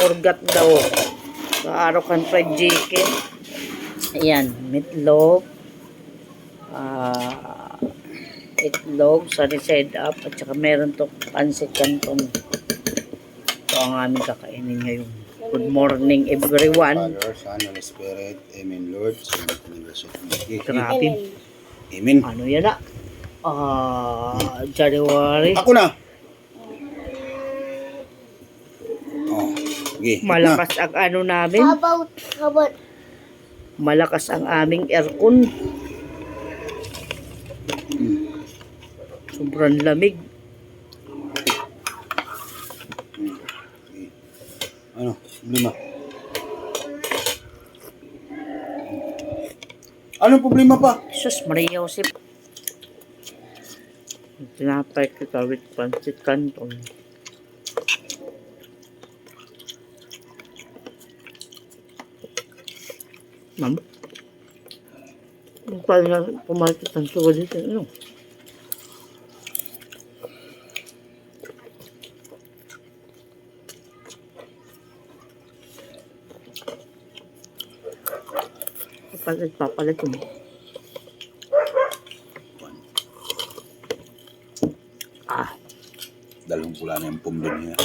Urgat daw. Sa araw kan fried chicken. Ayan, meatloaf. Itlog, sunny side up, at saka meron to pancit canton. Ito ang aming kakainin ngayon. Good morning everyone. Father, Son, Holy Spirit. Amen, Lord. Grabe. Amen. Ano yan na? January. Ako na. Oh, okay. Malakas ang ano namin. How about Malakas ang aming aircon. Sobrang lamig. Ano? Problema? Anong problema pa? Jesus Maria Joseph. Tinapay kita with pancit canton. Ma'am? Paano na pumalit ang suwa dito? Ano? Papalit mo. Dalawang pula na yung pumbin niya.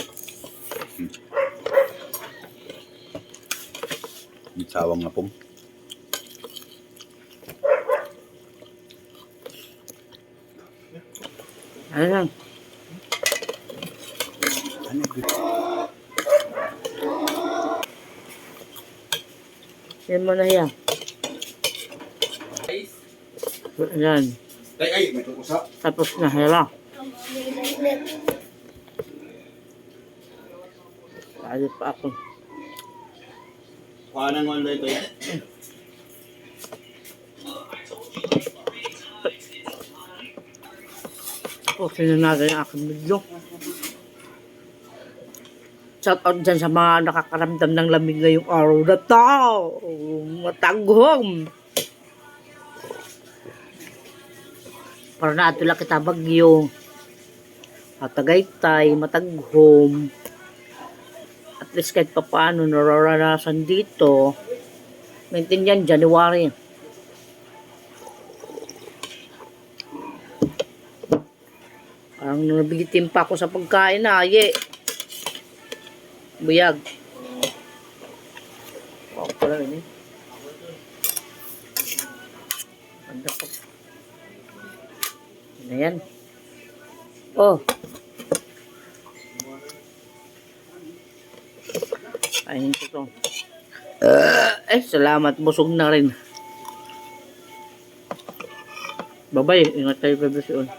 Yung sawang na pum. Ano lang? Ano good? Yan mo na yan. Yan. Ay, may tukusa. Tapos na hela. Palit pa ako. Kuhanan mo ito eh. Okay na natin ang aking video. Shout out dyan sa mga nakakaramdam ng lamig ngayong araw na to. Mataghom. Para na ato lang kita bagyo. At Tagaytay, mataghom. At least kahit pa paano nararanasan dito. Maintindihan, January. Parang nabigitin pa ako sa pagkain na, aye. Buyag. Oh, pala rin eh. Ganda po. Yan. Oh. Ayun ko to. Salamat. Busog na rin. Bye-bye. Ingat kayo, Bebe Sion.